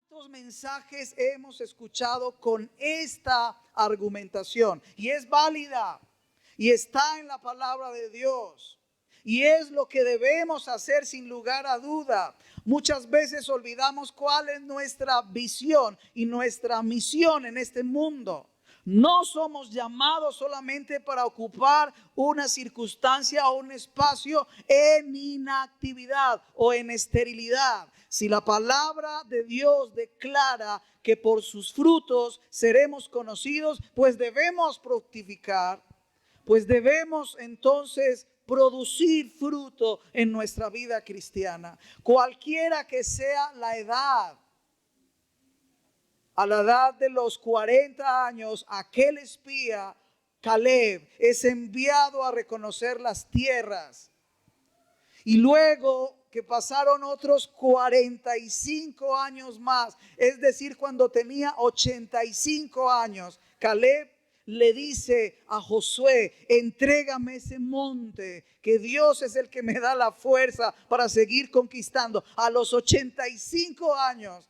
¿Cuántos mensajes hemos escuchado con esta argumentación? Y es válida y está en la palabra de Dios. Y es lo que debemos hacer sin lugar a duda. Muchas veces olvidamos cuál es nuestra visión y nuestra misión en este mundo. No somos llamados solamente para ocupar una circunstancia o un espacio en inactividad o en esterilidad. Si la palabra de Dios declara que por sus frutos seremos conocidos, pues debemos fructificar, pues debemos entonces producir fruto en nuestra vida cristiana. Cualquiera que sea la edad. A la edad de los 40 años, aquel espía, Caleb, es enviado a reconocer las tierras. Y luego que pasaron otros 45 años más, es decir, cuando tenía 85 años, Caleb le dice a Josué: entrégame ese monte, que Dios es el que me da la fuerza para seguir conquistando. A los 85 años,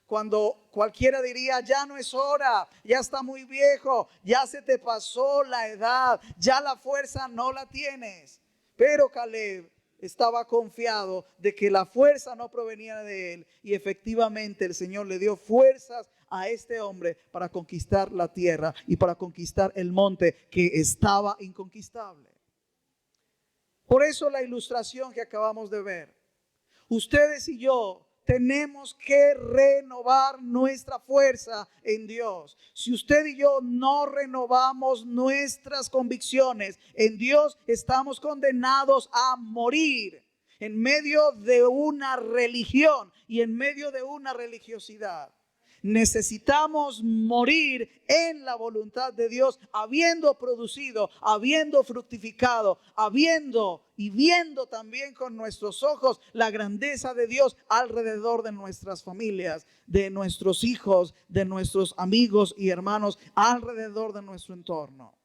cuando cualquiera diría: ya no es hora, ya está muy viejo, ya se te pasó la edad, ya la fuerza no la tienes. Pero Caleb estaba confiado de que la fuerza no provenía de él, y efectivamente el Señor le dio fuerzas a este hombre para conquistar la tierra y para conquistar el monte que estaba inconquistable. Por eso la ilustración que acabamos de ver. Ustedes y yo tenemos que renovar nuestra fuerza en Dios. Si usted y yo no renovamos nuestras convicciones en Dios, estamos condenados a morir en medio de una religión y en medio de una religiosidad. Necesitamos morir en la voluntad de Dios, habiendo producido, habiendo fructificado, habiendo y viendo también con nuestros ojos la grandeza de Dios alrededor de nuestras familias, de nuestros hijos, de nuestros amigos y hermanos, alrededor de nuestro entorno.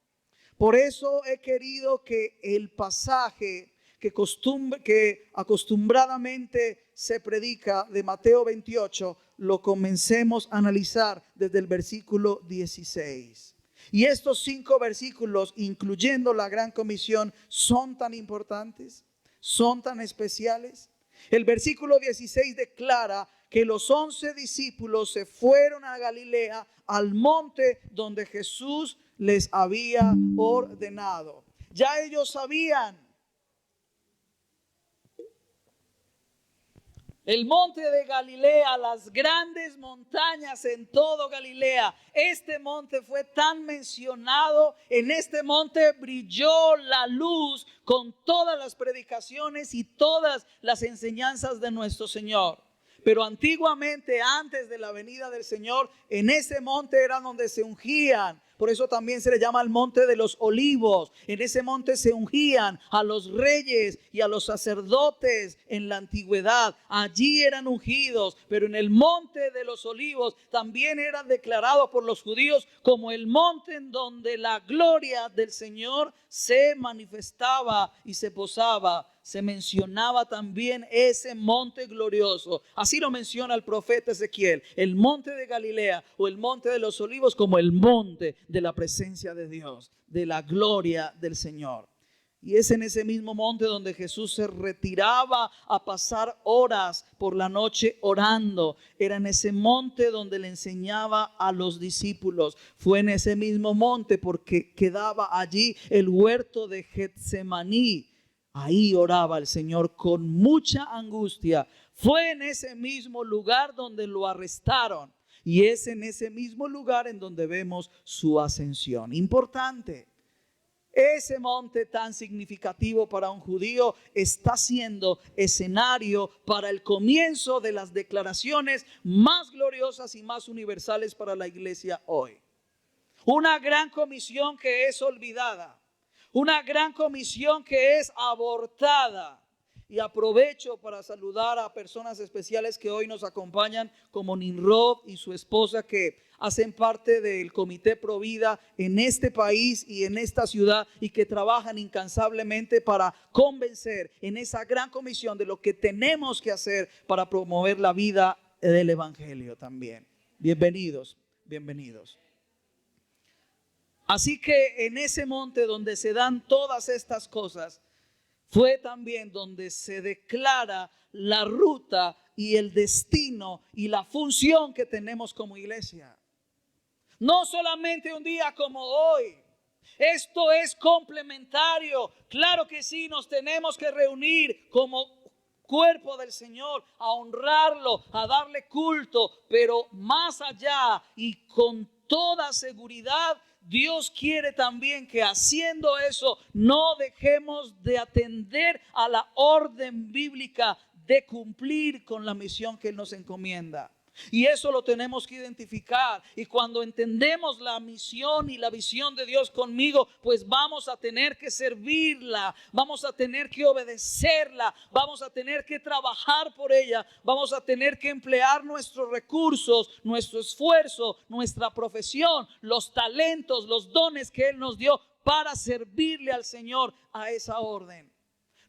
Por eso he querido que el pasaje que acostumbradamente se predica de Mateo 28, lo comencemos a analizar desde el versículo 16. Y estos 5 versículos, incluyendo la gran comisión, son tan importantes, son tan especiales. El versículo 16 declara que los 11 discípulos se fueron a Galilea, al monte donde Jesús les había ordenado. Ya ellos sabían. El monte de Galilea, las grandes montañas en todo Galilea. Este monte fue tan mencionado. En este monte brilló la luz con todas las predicaciones y todas las enseñanzas de nuestro Señor. Pero antiguamente, antes de la venida del Señor, en ese monte era donde se ungían. Por eso también se le llama el monte de los olivos. En ese monte se ungían a los reyes y a los sacerdotes en la antigüedad. Allí eran ungidos, pero en el monte de los olivos también era declarado por los judíos como el monte en donde la gloria del Señor se manifestaba y se posaba. Se mencionaba también ese monte glorioso. Así lo menciona el profeta Ezequiel, el monte de Galilea o el monte de los olivos, como el monte de la presencia de Dios, de la gloria del Señor. Y es en ese mismo monte donde Jesús se retiraba a pasar horas por la noche orando. Era en ese monte donde le enseñaba a los discípulos. Fue en ese mismo monte porque quedaba allí el huerto de Getsemaní. Ahí oraba el Señor con mucha angustia. Fue en ese mismo lugar donde lo arrestaron. Y es en ese mismo lugar en donde vemos su ascensión. Importante. Ese monte tan significativo para un judío está siendo escenario para el comienzo de las declaraciones más gloriosas y más universales para la iglesia hoy. Una gran comisión que es olvidada. Una gran comisión que es abortada. Y aprovecho para saludar a personas especiales que hoy nos acompañan, como Ninrod y su esposa, que hacen parte del Comité Provida en este país y en esta ciudad, y que trabajan incansablemente para convencer en esa gran comisión de lo que tenemos que hacer para promover la vida del Evangelio también. Bienvenidos, bienvenidos. Así que en ese monte donde se dan todas estas cosas, fue también donde se declara la ruta y el destino y la función que tenemos como iglesia. No solamente un día como hoy. Esto es complementario. Claro que sí, nos tenemos que reunir como cuerpo del Señor a honrarlo, a darle culto, pero más allá y con toda seguridad, Dios quiere también que haciendo eso no dejemos de atender a la orden bíblica de cumplir con la misión que Él nos encomienda. Y eso lo tenemos que identificar. Y cuando entendemos la misión y la visión de Dios conmigo, pues vamos a tener que servirla, vamos a tener que obedecerla, vamos a tener que trabajar por ella, vamos a tener que emplear nuestros recursos, nuestro esfuerzo, nuestra profesión, los talentos, los dones que Él nos dio para servirle al Señor a esa orden.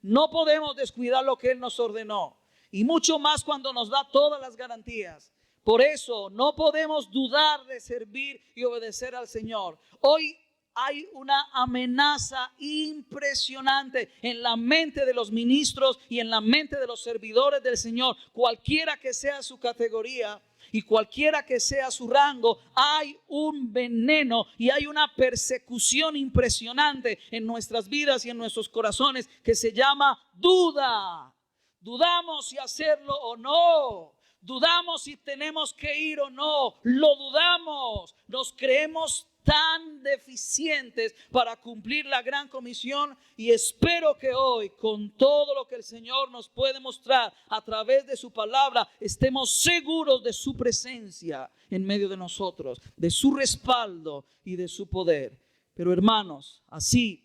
No podemos descuidar lo que Él nos ordenó. Y mucho más cuando nos da todas las garantías. Por eso no podemos dudar de servir y obedecer al Señor. Hoy hay una amenaza impresionante en la mente de los ministros y en la mente de los servidores del Señor. Cualquiera que sea su categoría y cualquiera que sea su rango, hay un veneno y hay una persecución impresionante en nuestras vidas y en nuestros corazones que se llama duda. Dudamos si hacerlo o no. Dudamos si tenemos que ir o no. Lo dudamos. Nos creemos tan deficientes para cumplir la gran comisión. Y espero que hoy, con todo lo que el Señor nos puede mostrar a través de su palabra, estemos seguros de su presencia en medio de nosotros, de su respaldo y de su poder. Pero hermanos, así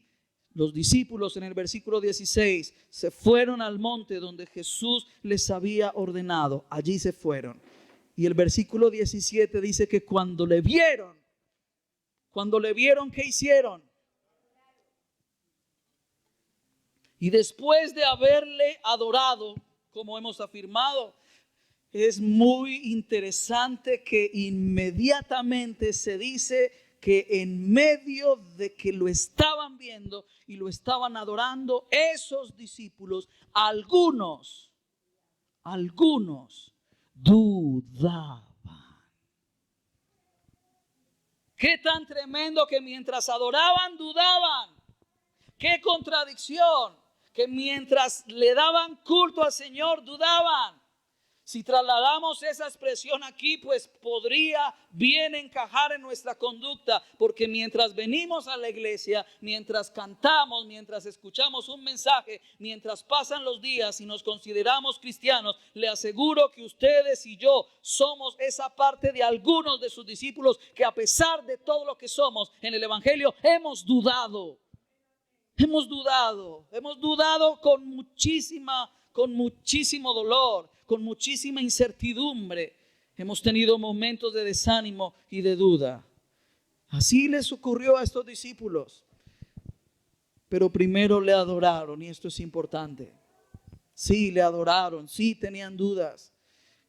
los discípulos en el versículo 16 se fueron al monte donde Jesús les había ordenado. Allí se fueron. Y el versículo 17 dice que cuando le vieron, ¿qué hicieron? Y después de haberle adorado, como hemos afirmado, es muy interesante que inmediatamente se dice que en medio de que lo estaban viendo y lo estaban adorando, esos discípulos, algunos dudaban. Qué tan tremendo que mientras adoraban, dudaban. Qué contradicción, que mientras le daban culto al Señor, dudaban. Si trasladamos esa expresión aquí, pues podría bien encajar en nuestra conducta, porque mientras venimos a la iglesia, mientras cantamos, mientras escuchamos un mensaje, mientras pasan los días y nos consideramos cristianos, le aseguro que ustedes y yo somos esa parte de algunos de sus discípulos que a pesar de todo lo que somos en el evangelio, hemos dudado con muchísimo dolor, con muchísima incertidumbre. Hemos tenido momentos de desánimo y de duda. Así les ocurrió a estos discípulos. Pero primero le adoraron, y esto es importante. Sí, le adoraron, sí tenían dudas.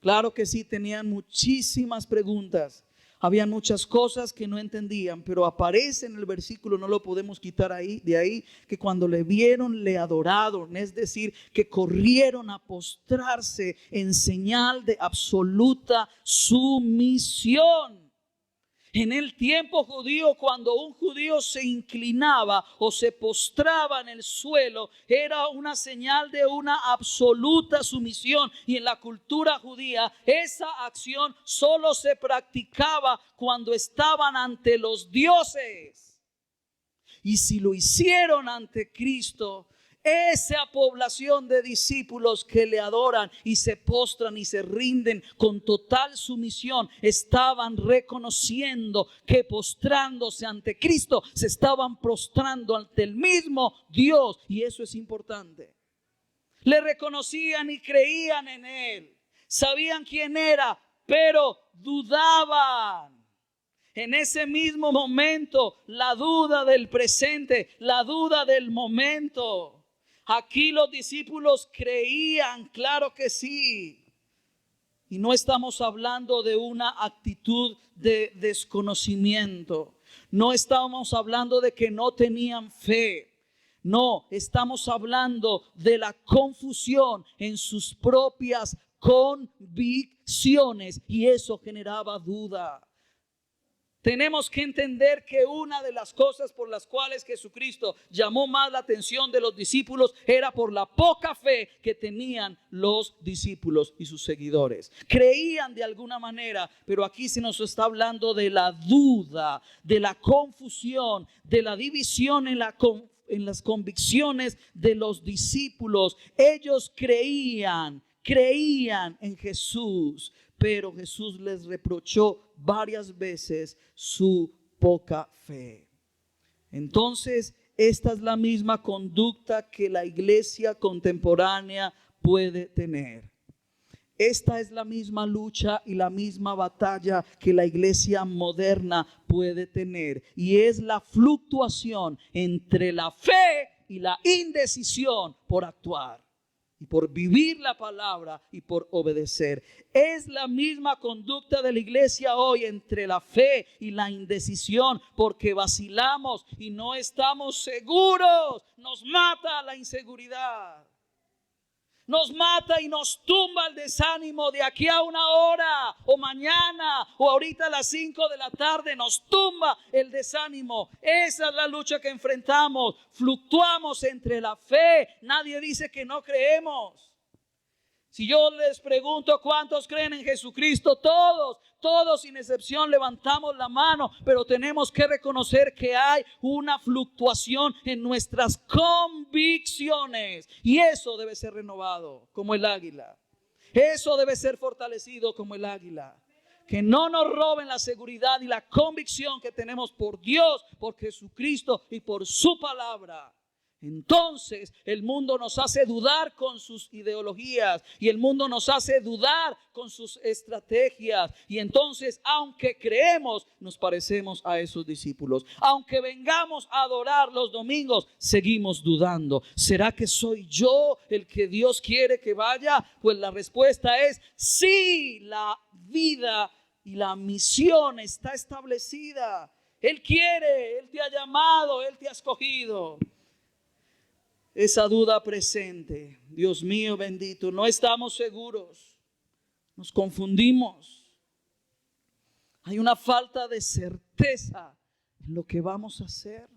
Claro que sí, tenían muchísimas preguntas. Habían muchas cosas que no entendían, pero aparece en el versículo, no lo podemos quitar de ahí, que cuando le vieron, le adoraron, es decir, que corrieron a postrarse en señal de absoluta sumisión. En el tiempo judío, cuando un judío se inclinaba o se postraba en el suelo, era una señal de una absoluta sumisión. Y en la cultura judía, esa acción solo se practicaba cuando estaban ante los dioses. Y si lo hicieron ante Cristo, esa población de discípulos que le adoran y se postran y se rinden con total sumisión, estaban reconociendo que postrándose ante Cristo, se estaban prostrando ante el mismo Dios. Y eso es importante. Le reconocían y creían en Él. Sabían quién era, pero dudaban. En ese mismo momento, la duda del presente, la duda del momento. Aquí los discípulos creían, claro que sí. Y no estamos hablando de una actitud de desconocimiento. No estamos hablando de que no tenían fe. No, estamos hablando de la confusión en sus propias convicciones. Y eso generaba duda. Tenemos que entender que una de las cosas por las cuales Jesucristo llamó más la atención de los discípulos era por la poca fe que tenían los discípulos y sus seguidores. Creían de alguna manera, pero aquí se nos está hablando de la duda, de la confusión, de la división en las convicciones de los discípulos. Ellos creían en Jesús, pero Jesús les reprochó varias veces su poca fe. Entonces, esta es la misma conducta que la iglesia contemporánea puede tener. Esta es la misma lucha y la misma batalla que la iglesia moderna puede tener. Y es la fluctuación entre la fe y la indecisión por actuar. Y por vivir la palabra y por obedecer. Es la misma conducta de la iglesia hoy entre la fe y la indecisión, porque vacilamos y no estamos seguros. Nos mata la inseguridad. Nos mata y nos tumba el desánimo de aquí a una hora o mañana o ahorita a las 5 de la tarde. Nos tumba el desánimo. Esa es la lucha que enfrentamos. Fluctuamos entre la fe. Nadie dice que no creemos. Si yo les pregunto cuántos creen en Jesucristo, todos sin excepción levantamos la mano, pero tenemos que reconocer que hay una fluctuación en nuestras convicciones y eso debe ser renovado como el águila. Eso debe ser fortalecido como el águila. Que no nos roben la seguridad y la convicción que tenemos por Dios, por Jesucristo y por su palabra. Entonces el mundo nos hace dudar con sus ideologías y el mundo nos hace dudar con sus estrategias. Y entonces, aunque creemos, nos parecemos a esos discípulos. Aunque vengamos a adorar los domingos, seguimos dudando. ¿Será que soy yo el que Dios quiere que vaya? Pues la respuesta es sí, la vida y la misión está establecida. Él quiere, Él te ha llamado, Él te ha escogido. Esa duda presente, Dios mío bendito, no estamos seguros, nos confundimos. Hay una falta de certeza en lo que vamos a hacer.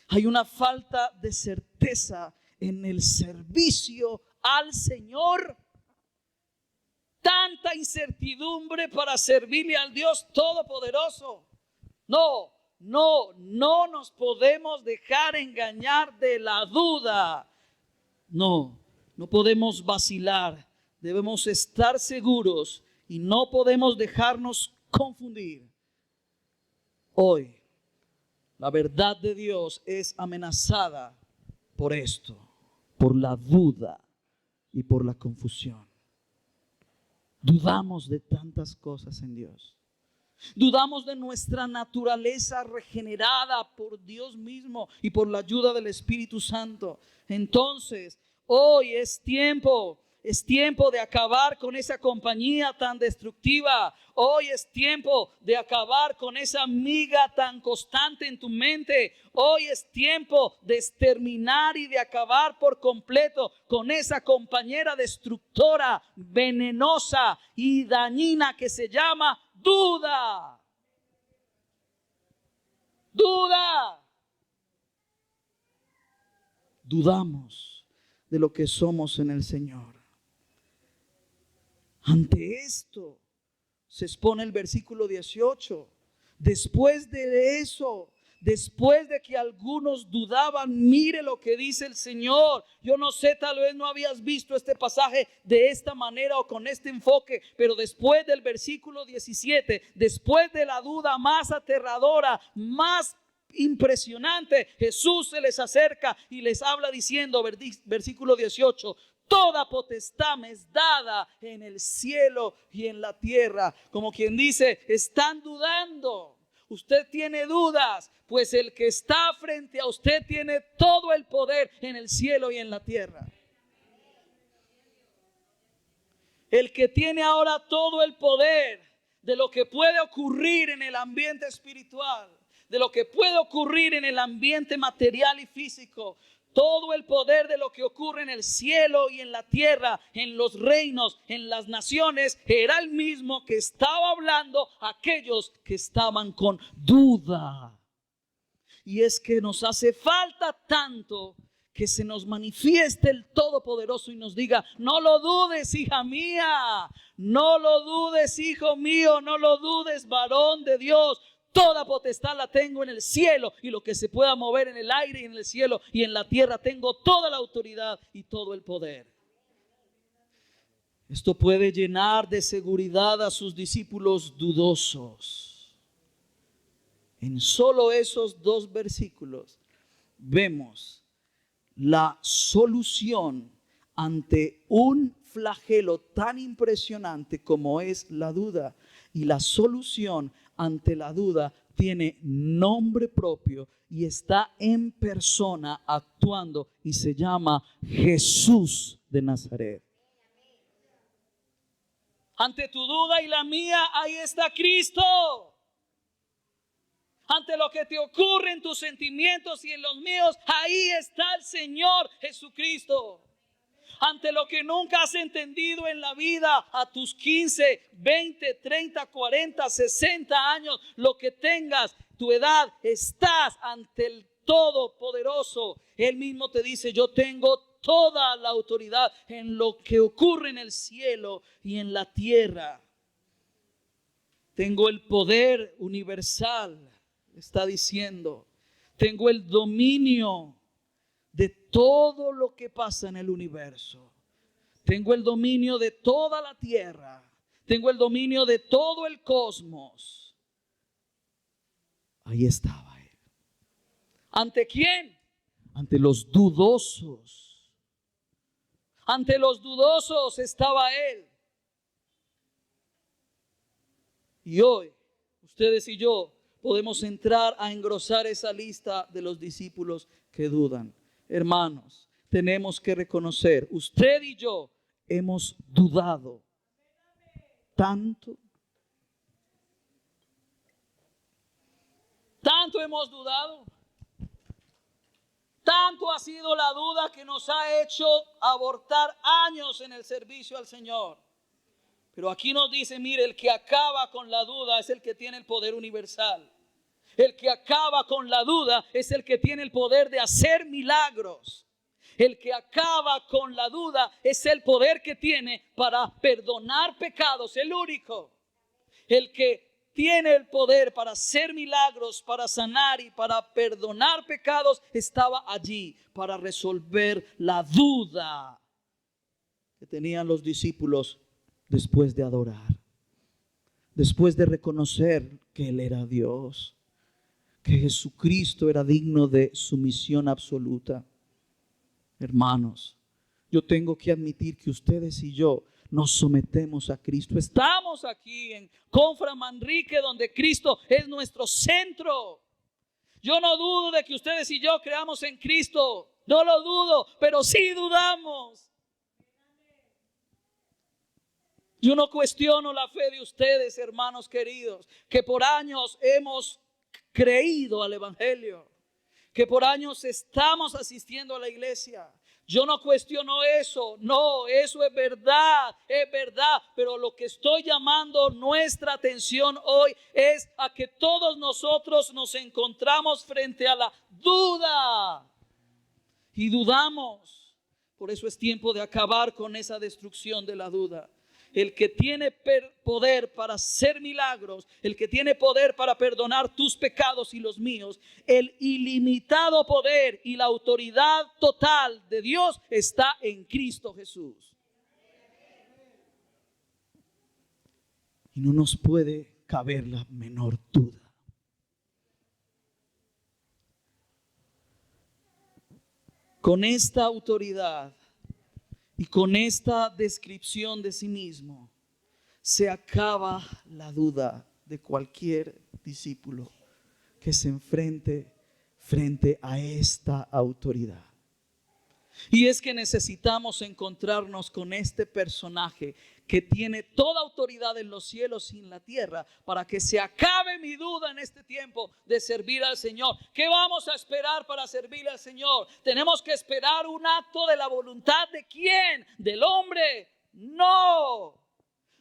Hay una falta de certeza en el servicio al Señor. Tanta incertidumbre para servirle al Dios Todopoderoso. No nos podemos dejar engañar de la duda. No podemos vacilar. Debemos estar seguros y no podemos dejarnos confundir. Hoy, la verdad de Dios es amenazada por esto, por la duda y por la confusión. Dudamos de tantas cosas en Dios. Dudamos de nuestra naturaleza regenerada por Dios mismo y por la ayuda del Espíritu Santo. Entonces, hoy es tiempo de acabar con esa compañía tan destructiva. Hoy es tiempo de acabar con esa miga tan constante en tu mente. Hoy es tiempo de exterminar y de acabar por completo con esa compañera destructora, venenosa y dañina que se llama duda. Dudamos de lo que somos en el Señor. Ante esto se expone el versículo 18. Después de eso, después de que algunos dudaban, mire lo que dice el Señor. Yo no sé, tal vez no habías visto este pasaje de esta manera o con este enfoque, pero después del versículo 17, después de la duda más aterradora, más impresionante, Jesús se les acerca y les habla diciendo, versículo 18: toda potestad me es dada en el cielo y en la tierra. Como quien dice, están dudando. Usted tiene dudas, pues el que está frente a usted tiene todo el poder en el cielo y en la tierra. el que tiene ahora todo el poder de lo que puede ocurrir en el ambiente espiritual, de lo que puede ocurrir en el ambiente material y físico, todo el poder de lo que ocurre en el cielo y en la tierra, en los reinos, en las naciones, era el mismo que estaba hablando a aquellos que estaban con duda. Y es que nos hace falta tanto que se nos manifieste el Todopoderoso y nos diga: no lo dudes, hija mía, no lo dudes, hijo mío, no lo dudes, varón de Dios. Toda potestad la tengo en el cielo, y lo que se pueda mover en el aire y en el cielo y en la tierra, tengo toda la autoridad y todo el poder. Esto puede llenar de seguridad a sus discípulos dudosos. En solo esos 2 versículos vemos la solución ante un flagelo tan impresionante como es la duda. Y la solución ante la duda tiene nombre propio y está en persona actuando, y se llama Jesús de Nazaret. Ante tu duda y la mía, ahí está Cristo. Ante lo que te ocurre en tus sentimientos y en los míos, ahí está el Señor Jesucristo. Ante lo que nunca has entendido en la vida, a tus 15, 20, 30, 40, 60 años, lo que tengas, tu edad, estás ante el Todopoderoso. Él mismo te dice: yo tengo toda la autoridad en lo que ocurre en el cielo y en la tierra. Tengo el poder universal. Está diciendo: tengo el dominio de todo lo que pasa en el universo. Tengo el dominio de toda la tierra. Tengo el dominio de todo el cosmos. Ahí estaba él. ¿Ante quién? Ante los dudosos. Ante los dudosos estaba él. Y hoy, ustedes y yo podemos entrar a engrosar esa lista de los discípulos que dudan. Hermanos, tenemos que reconocer, usted y yo hemos dudado tanto. Tanto hemos dudado. Tanto ha sido la duda que nos ha hecho abortar años en el servicio al Señor. Pero aquí nos dice: mire, el que acaba con la duda es el que tiene el poder universal. El que acaba con la duda es el que tiene el poder de hacer milagros. El que acaba con la duda es el poder que tiene para perdonar pecados, el único. El que tiene el poder para hacer milagros, para sanar y para perdonar pecados, estaba allí para resolver la duda que tenían los discípulos después de adorar, después de reconocer que Él era Dios, que Jesucristo era digno de sumisión absoluta. Hermanos, yo tengo que admitir que ustedes y yo nos sometemos a Cristo. Estamos aquí en Confra Manrique, donde Cristo es nuestro centro. Yo no dudo de que ustedes y yo creamos en Cristo, no lo dudo, pero sí dudamos. Yo no cuestiono la fe de ustedes, hermanos queridos, que por años hemos creído al Evangelio, que por años estamos asistiendo a la iglesia. Yo no cuestiono eso, no, eso es verdad, pero lo que estoy llamando nuestra atención hoy es a que todos nosotros nos encontramos frente a la duda y dudamos. Por eso es tiempo de acabar con esa destrucción de la duda. El que tiene poder para hacer milagros, el que tiene poder para perdonar tus pecados y los míos, el ilimitado poder y la autoridad total de Dios está en Cristo Jesús. Y no nos puede caber la menor duda. Con esta autoridad y con esta descripción de sí mismo, se acaba la duda de cualquier discípulo que se enfrente frente a esta autoridad. Y es que necesitamos encontrarnos con este personaje que tiene toda autoridad en los cielos y en la tierra, para que se acabe mi duda en este tiempo de servir al Señor. ¿Qué vamos a esperar para servir al Señor? Tenemos que esperar un acto de la voluntad ¿de quién? ¿Del hombre? No.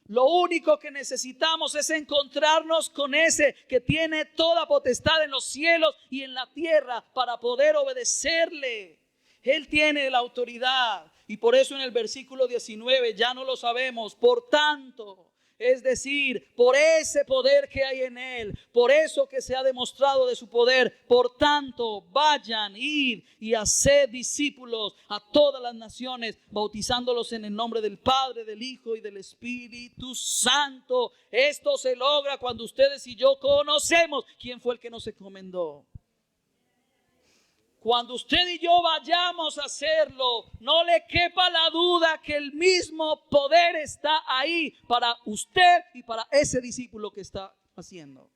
Lo único que necesitamos es encontrarnos con ese que tiene toda potestad en los cielos y en la tierra para poder obedecerle. Él tiene la autoridad y por eso en el versículo 19 ya no lo sabemos. Por tanto, es decir, por ese poder que hay en Él, por eso que se ha demostrado de su poder, por tanto, vayan, id y haced discípulos a todas las naciones, bautizándolos en el nombre del Padre, del Hijo y del Espíritu Santo. Esto se logra cuando ustedes y yo conocemos quién fue el que nos encomendó. Cuando usted y yo vayamos a hacerlo, no le quepa la duda que el mismo poder está ahí para usted y para ese discípulo que está haciendo.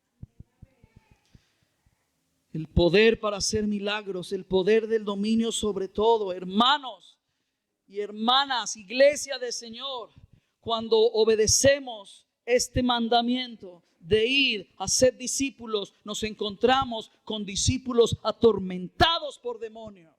El poder para hacer milagros, el poder del dominio sobre todo. Hermanos y hermanas, iglesia del Señor, cuando obedecemos este mandamiento de ir a ser discípulos, nos encontramos con discípulos atormentados por demonios.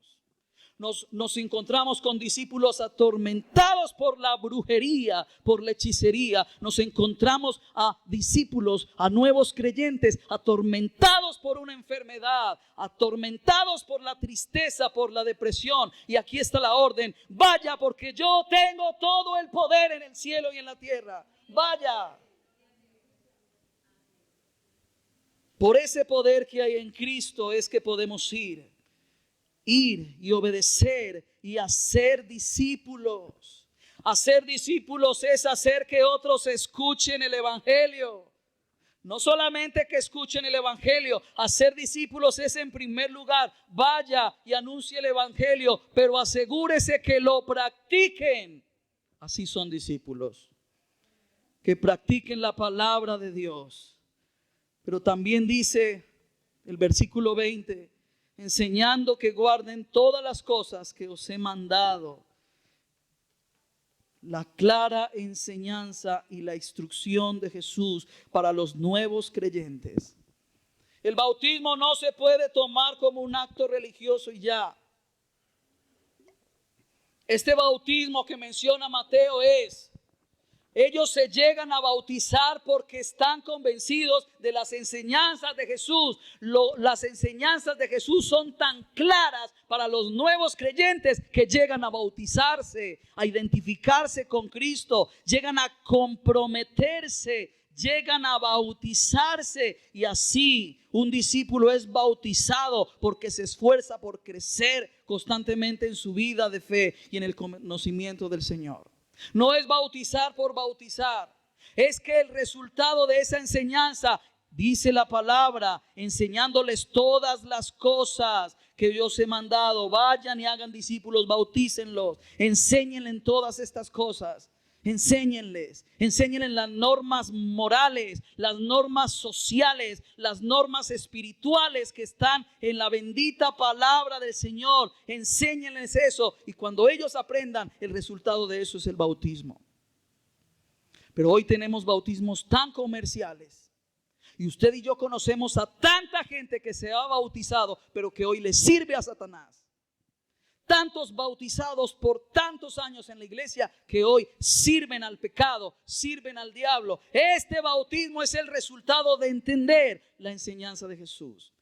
Nos encontramos con discípulos atormentados por la brujería, por la hechicería. Nos encontramos a discípulos, a nuevos creyentes, atormentados por una enfermedad, atormentados por la tristeza, por la depresión. Y aquí está la orden: vaya, porque yo tengo todo el poder en el cielo y en la tierra. Vaya. Por ese poder que hay en Cristo es que podemos ir y obedecer y hacer discípulos. Hacer discípulos es hacer que otros escuchen el Evangelio. No solamente que escuchen el Evangelio, hacer discípulos es en primer lugar, vaya y anuncie el Evangelio, pero asegúrese que lo practiquen. Así son discípulos, que practiquen la palabra de Dios. Pero también dice el versículo 20, enseñando que guarden todas las cosas que os he mandado. La clara enseñanza y la instrucción de Jesús para los nuevos creyentes. El bautismo no se puede tomar como un acto religioso y ya. Este bautismo que menciona Mateo es: ellos se llegan a bautizar porque están convencidos de las enseñanzas de Jesús. Las enseñanzas de Jesús son tan claras para los nuevos creyentes que llegan a bautizarse, a identificarse con Cristo, llegan a comprometerse, llegan a bautizarse. Y así un discípulo es bautizado porque se esfuerza por crecer constantemente en su vida de fe y en el conocimiento del Señor. No es bautizar por bautizar, es que el resultado de esa enseñanza, dice la palabra, enseñándoles todas las cosas que yo os he mandado, vayan y hagan discípulos, bautícenlos, enséñenles en todas estas cosas. Enséñenles las normas morales, las normas sociales, las normas espirituales que están en la bendita palabra del Señor. Enséñenles eso, y cuando ellos aprendan, el resultado de eso es el bautismo. Pero hoy tenemos bautismos tan comerciales, y usted y yo conocemos a tanta gente que se ha bautizado, pero que hoy le sirve a Satanás. Tantos bautizados por tantos años en la iglesia que hoy sirven al pecado, sirven al diablo. Este bautismo es el resultado de entender la enseñanza de Jesús.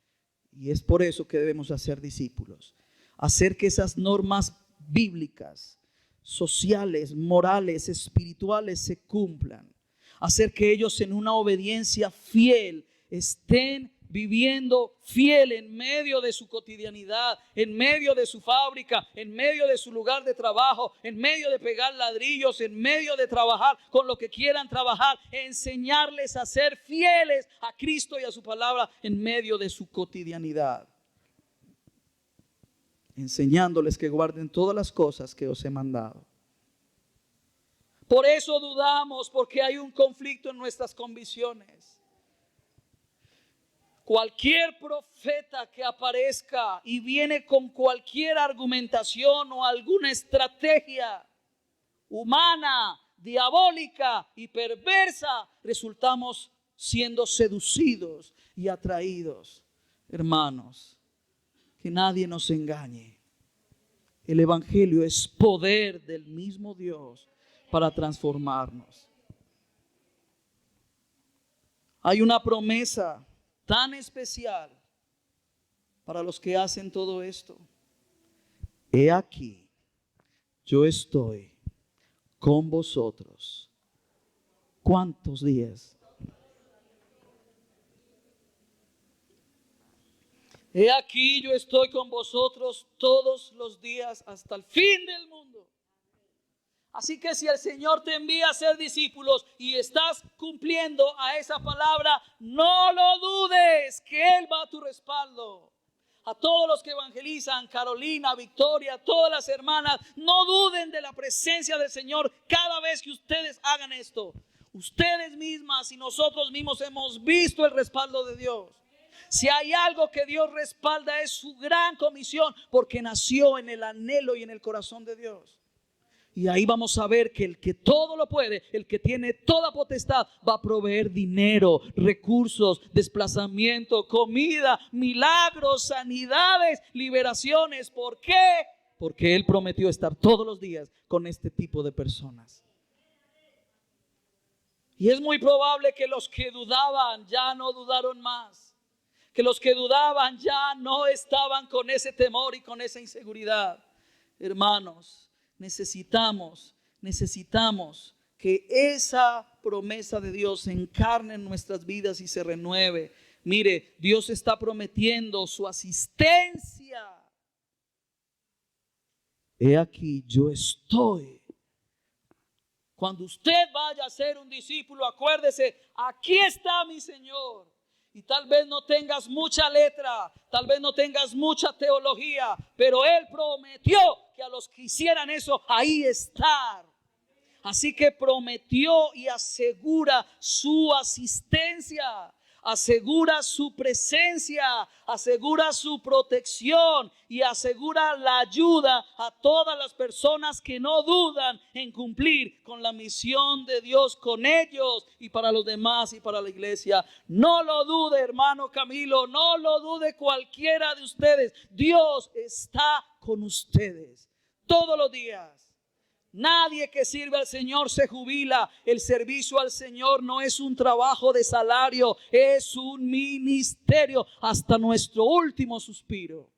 Y es por eso que debemos hacer discípulos. Hacer que esas normas bíblicas, sociales, morales, espirituales se cumplan. Hacer que ellos en una obediencia fiel estén viviendo fiel en medio de su cotidianidad, en medio de su fábrica, en medio de su lugar de trabajo, en medio de pegar ladrillos, en medio de trabajar con lo que quieran trabajar, enseñarles a ser fieles a Cristo y a su palabra en medio de su cotidianidad, enseñándoles que guarden todas las cosas que os he mandado. Por eso dudamos, porque hay un conflicto en nuestras convicciones. Cualquier profeta que aparezca y viene con cualquier argumentación o alguna estrategia humana diabólica y perversa, resultamos siendo seducidos y atraídos. Hermanos, que nadie nos engañe. El Evangelio es poder del mismo Dios para transformarnos. Hay una promesa tan especial para los que hacen todo esto. He aquí, yo estoy con vosotros. ¿Cuántos días? He aquí, yo estoy con vosotros todos los días hasta el fin del mundo. Así que si el Señor te envía a ser discípulos y estás cumpliendo a esa palabra, no lo dudes, que Él va a tu respaldo. A todos los que evangelizan, Carolina, Victoria, todas las hermanas, no duden de la presencia del Señor cada vez que ustedes hagan esto. Ustedes mismas y nosotros mismos hemos visto el respaldo de Dios. Si hay algo que Dios respalda es su gran comisión, porque nació en el anhelo y en el corazón de Dios. Y ahí vamos a ver que el que todo lo puede, el que tiene toda potestad, va a proveer dinero, recursos, desplazamiento, comida, milagros, sanidades, liberaciones. ¿Por qué? Porque Él prometió estar todos los días con este tipo de personas. Y es muy probable que los que dudaban ya no dudaron más. Que los que dudaban ya no estaban con ese temor y con esa inseguridad. Hermanos, necesitamos que esa promesa de Dios se encarne en nuestras vidas y se renueve. Mire, Dios está prometiendo su asistencia. He aquí, yo estoy. Cuando usted vaya a ser un discípulo, acuérdese, aquí está mi Señor. Y tal vez no tengas mucha letra, tal vez no tengas mucha teología, pero Él prometió que a los que hicieran eso, ahí estar. Así que prometió y asegura su asistencia, asegura su presencia, asegura su protección y asegura la ayuda a todas las personas que no dudan en cumplir con la misión de Dios con ellos y para los demás y para la iglesia. No lo dude, hermano Camilo, no lo dude cualquiera de ustedes. Dios está con ustedes todos los días. Nadie que sirve al Señor se jubila. El servicio al Señor no es un trabajo de salario, es un ministerio hasta nuestro último suspiro.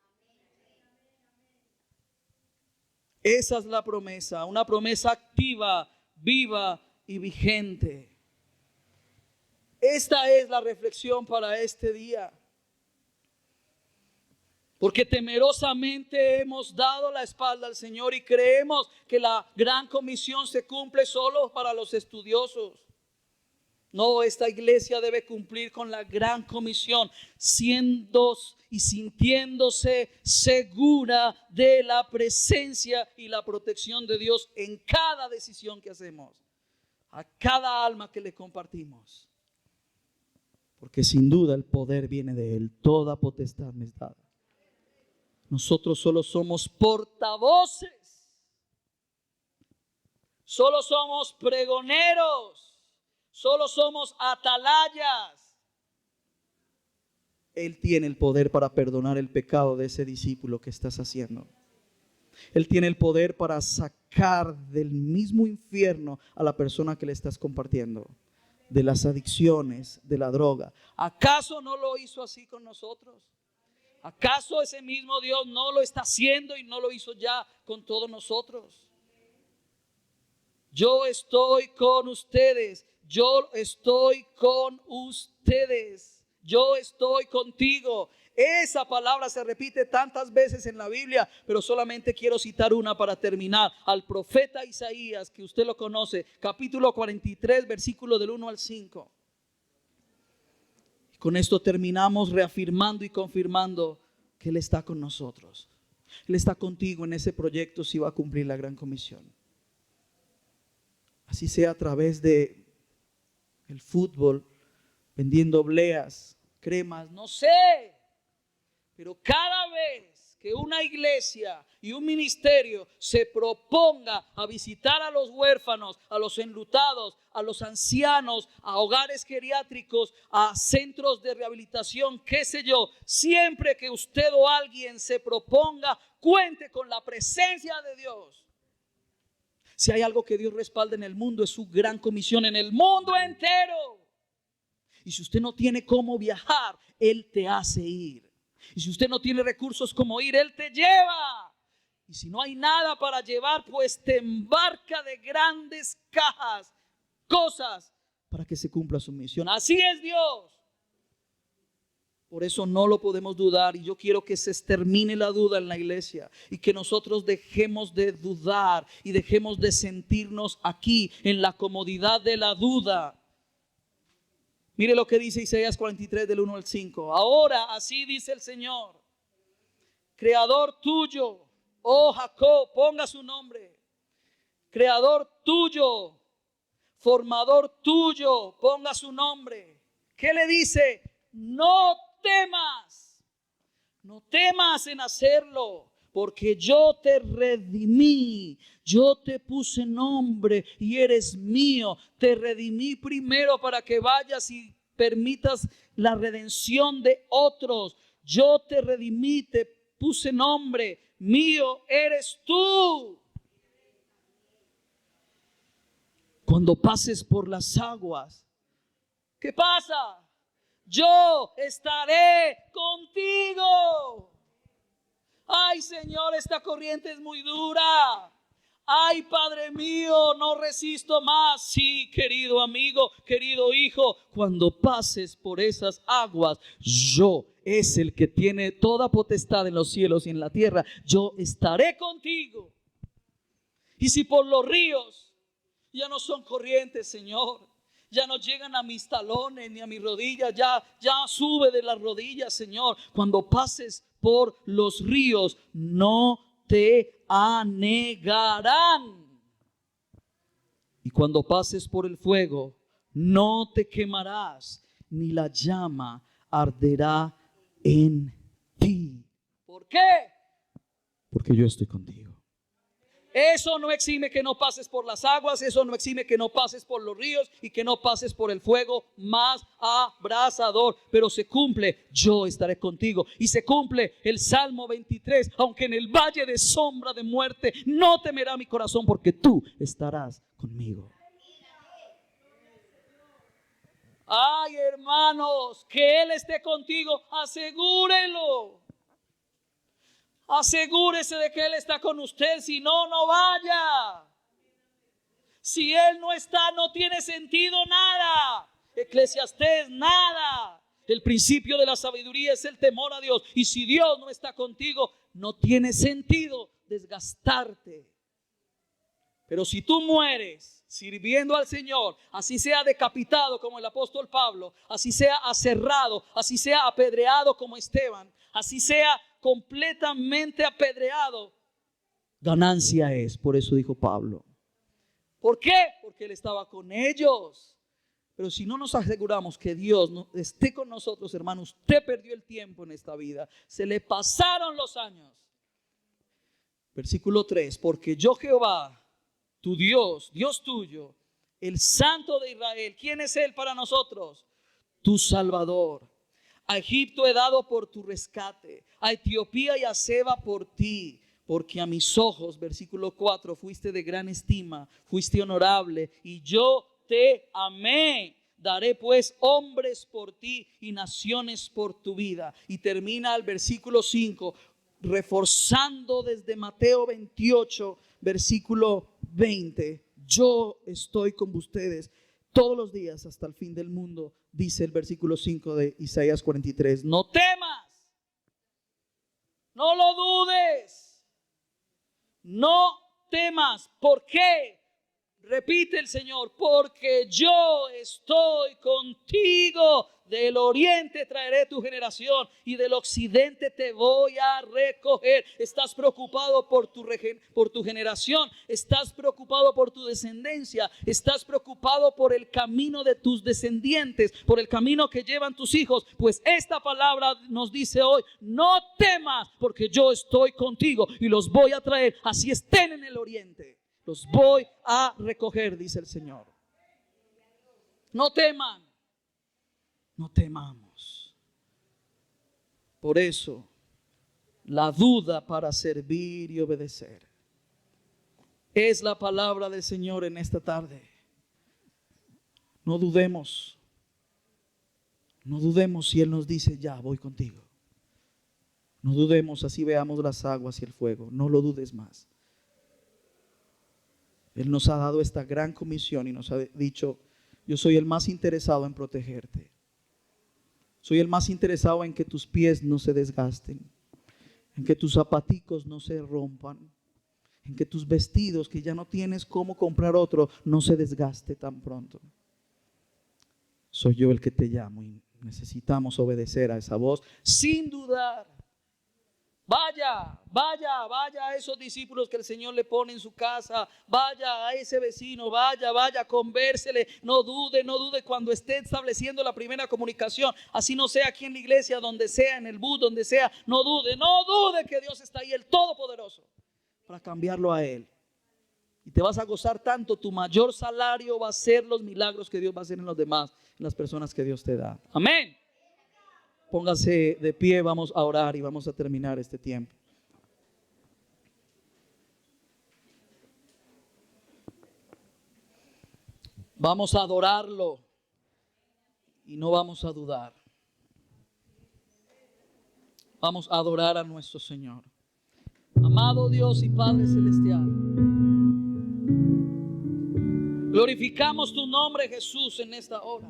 Esa es la promesa, una promesa activa, viva y vigente. Esta es la reflexión para este día. Porque temerosamente hemos dado la espalda al Señor y creemos que la gran comisión se cumple solo para los estudiosos. No, esta iglesia debe cumplir con la gran comisión, siendo y sintiéndose segura de la presencia y la protección de Dios en cada decisión que hacemos, a cada alma que le compartimos. Porque sin duda el poder viene de Él, toda potestad me es dada. Nosotros solo somos portavoces, solo somos pregoneros, solo somos atalayas. Él tiene el poder para perdonar el pecado de ese discípulo que estás haciendo. Él tiene el poder para sacar del mismo infierno a la persona que le estás compartiendo, de las adicciones, de la droga. ¿Acaso no lo hizo así con nosotros? ¿Acaso ese mismo Dios no lo está haciendo y no lo hizo ya con todos nosotros? Yo estoy con ustedes. Yo estoy con ustedes. Yo estoy contigo. Esa palabra se repite tantas veces en la Biblia, pero solamente quiero citar una para terminar. Al profeta Isaías, que usted lo conoce, capítulo 43, versículo del 1 al 5. Con esto terminamos reafirmando y confirmando que Él está con nosotros. Él está contigo en ese proyecto si va a cumplir la gran comisión. Así sea a través de el fútbol, vendiendo obleas, cremas, no sé. Pero cada vez que una iglesia y un ministerio se proponga a visitar a los huérfanos, a los enlutados, a los ancianos, a hogares geriátricos, a centros de rehabilitación, qué sé yo, siempre que usted o alguien se proponga, cuente con la presencia de Dios. Si hay algo que Dios respalda en el mundo, es su gran comisión en el mundo entero. Y si usted no tiene cómo viajar, Él te hace ir. Y si usted no tiene recursos como ir, Él te lleva. Y si no hay nada para llevar, pues te embarca de grandes cajas, cosas, para que se cumpla su misión. Así es Dios. Por eso no lo podemos dudar, y yo quiero que se extermine la duda en la iglesia y que nosotros dejemos de dudar y dejemos de sentirnos aquí en la comodidad de la duda. Mire lo que dice Isaías 43 del 1 al 5. Ahora así dice el Señor, creador tuyo, oh Jacob, ponga su nombre, creador tuyo, formador tuyo, ponga su nombre. ¿Qué le dice? No temas en hacerlo, porque yo te redimí, yo te puse nombre y eres mío. Te redimí primero para que vayas y permitas la redención de otros. Yo te redimí, te puse nombre, mío eres tú. Cuando pases por las aguas, ¿qué pasa? Yo estaré contigo. Ay, Señor, esta corriente es muy dura. Ay, Padre mío, no resisto más. Sí, querido amigo, querido hijo, cuando pases por esas aguas, yo es el que tiene toda potestad en los cielos y en la tierra. Yo estaré contigo. Y si por los ríos ya no son corrientes, Señor, ya no llegan a mis talones ni a mis rodillas, ya sube de las rodillas, Señor. Cuando pases por los ríos, no te anegarán. Y cuando pases por el fuego, no te quemarás, ni la llama arderá en ti. ¿Por qué? Porque yo estoy contigo. Eso no exime que no pases por las aguas, eso no exime que no pases por los ríos y que no pases por el fuego más abrasador, pero se cumple, yo estaré contigo. Y se cumple el Salmo 23, aunque en el valle de sombra de muerte, no temerá mi corazón, porque tú estarás conmigo. Ay, hermanos, que Él esté contigo, asegúrelo. Asegúrese de que Él está con usted, si no, no vaya. Si Él no está, no tiene sentido nada. Eclesiastés, nada. El principio de la sabiduría es el temor a Dios. Y si Dios no está contigo, no tiene sentido desgastarte. Pero si tú mueres sirviendo al Señor, así sea decapitado como el apóstol Pablo, así sea aserrado, así sea apedreado como Esteban, así sea completamente apedreado, ganancia es. Por eso dijo Pablo. ¿Por qué? Porque Él estaba con ellos. Pero si no nos aseguramos que Dios esté con nosotros, hermano, usted perdió el tiempo en esta vida. Se le pasaron los años. Versículo 3. Porque yo Jehová, tu Dios, Dios tuyo, el Santo de Israel. ¿Quién es Él para nosotros? Tu Salvador. A Egipto he dado por tu rescate, a Etiopía y a Seba por ti, porque a mis ojos, versículo 4, fuiste de gran estima, fuiste honorable y yo te amé. Daré pues hombres por ti y naciones por tu vida. Y termina el versículo 5, reforzando desde Mateo 28, versículo 20. Yo estoy con ustedes todos los días hasta el fin del mundo, dice el versículo 5 de Isaías 43. No temas, no lo dudes, no temas. ¿Por qué? Repite el Señor, porque yo estoy contigo, del oriente traeré tu generación y del occidente te voy a recoger. Estás preocupado por tu generación, estás preocupado por tu descendencia, estás preocupado por el camino de tus descendientes, por el camino que llevan tus hijos. Pues esta palabra nos dice hoy: no temas, porque yo estoy contigo y los voy a traer, así estén en el oriente, los voy a recoger, dice el Señor. No teman, no temamos. Por eso, la duda para servir y obedecer es la palabra del Señor en esta tarde. No dudemos. No dudemos si Él nos dice: ya voy contigo. No dudemos así veamos las aguas y el fuego. No lo dudes más. Él nos ha dado esta gran comisión y nos ha dicho: yo soy el más interesado en protegerte. Soy el más interesado en que tus pies no se desgasten, en que tus zapaticos no se rompan, en que tus vestidos, que ya no tienes cómo comprar otro, no se desgaste tan pronto. Soy yo el que te llamo y necesitamos obedecer a esa voz sin dudar. Vaya a esos discípulos que el Señor le pone en su casa. Vaya a ese vecino, vaya, convérsele. No dude cuando esté estableciendo la primera comunicación. Así no sea aquí en la iglesia, donde sea, en el bus, donde sea. No dude que Dios está ahí, el Todopoderoso, para cambiarlo a Él. Y te vas a gozar tanto, tu mayor salario va a ser los milagros que Dios va a hacer en los demás, en las personas que Dios te da. Amén. Póngase de pie, vamos a orar y vamos a terminar este tiempo. Vamos a adorarlo y no vamos a dudar. Vamos a adorar a nuestro Señor. Amado Dios y Padre Celestial, glorificamos tu nombre, Jesús, en esta hora.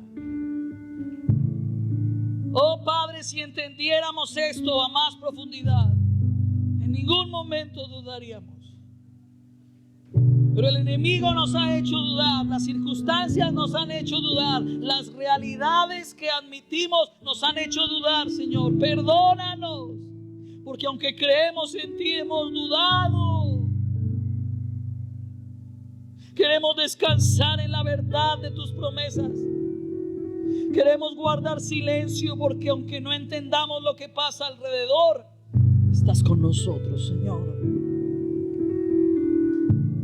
Oh Padre, si entendiéramos esto a más profundidad, en ningún momento dudaríamos. Pero el enemigo nos ha hecho dudar, las circunstancias nos han hecho dudar, las realidades que admitimos nos han hecho dudar, Señor. Perdónanos, porque aunque creemos en ti, hemos dudado. Queremos descansar en la verdad de tus promesas. Queremos guardar silencio porque aunque no entendamos lo que pasa alrededor, estás con nosotros, Señor.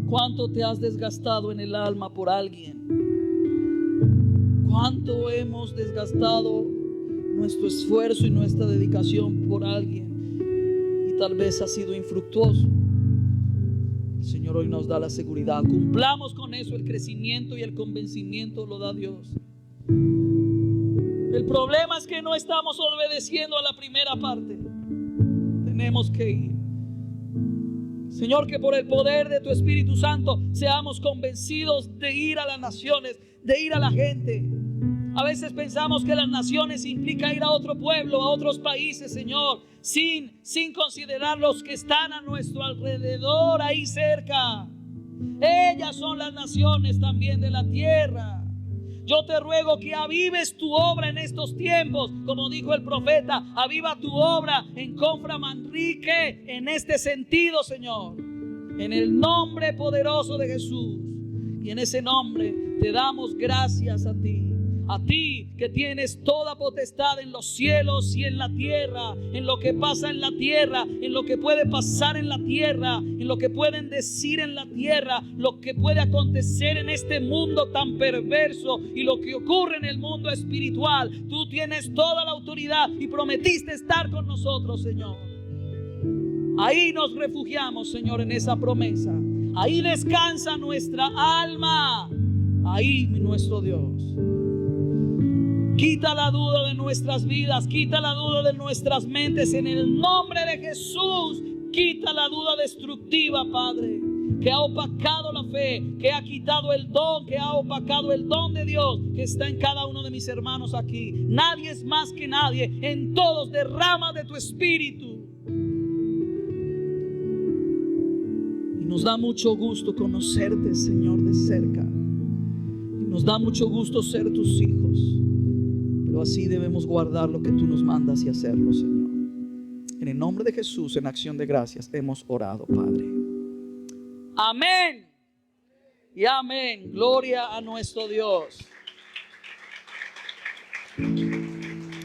¿Cuánto te has desgastado en el alma por alguien? ¿Cuánto hemos desgastado nuestro esfuerzo y nuestra dedicación por alguien? Y tal vez ha sido infructuoso. El Señor hoy nos da la seguridad. Cumplamos con eso. El crecimiento y el convencimiento lo da Dios. El problema es que no estamos obedeciendo a la primera parte. Tenemos que ir. Señor, que por el poder de tu Espíritu Santo seamos convencidos de ir a las naciones, de ir a la gente. A veces pensamos que las naciones implica ir a otro pueblo, a otros países, Señor, sin considerar los que están a nuestro alrededor, ahí cerca. Ellas son las naciones también de la tierra. Yo te ruego que avives tu obra en estos tiempos, como dijo el profeta. Aviva tu obra en Confra Manrique en este sentido, Señor, en el nombre poderoso de Jesús. Y en ese nombre te damos gracias a ti que tienes toda potestad en los cielos y en la tierra, en lo que pasa en la tierra, en lo que puede pasar en la tierra, en lo que pueden decir en la tierra, lo que puede acontecer en este mundo tan perverso y lo que ocurre en el mundo espiritual. Tú tienes toda la autoridad y prometiste estar con nosotros, Señor. Ahí nos refugiamos, Señor, en esa promesa. Ahí descansa nuestra alma. Ahí, nuestro Dios. Quita la duda de nuestras vidas, quita la duda de nuestras mentes en el nombre de Jesús. Quita la duda destructiva, Padre, que ha opacado la fe, que ha quitado el don, que ha opacado el don de Dios que está en cada uno de mis hermanos aquí. Nadie es más que nadie, en todos derrama de tu Espíritu. Y nos da mucho gusto conocerte, Señor, de cerca. Y nos da mucho gusto ser tus hijos. Pero así debemos guardar lo que tú nos mandas y hacerlo, Señor. En el nombre de Jesús, en acción de gracias, hemos orado, Padre. Amén. Y amén. Gloria a nuestro Dios.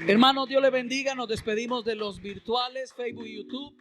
Hermanos, Dios le bendiga. Nos despedimos de los virtuales, Facebook y YouTube.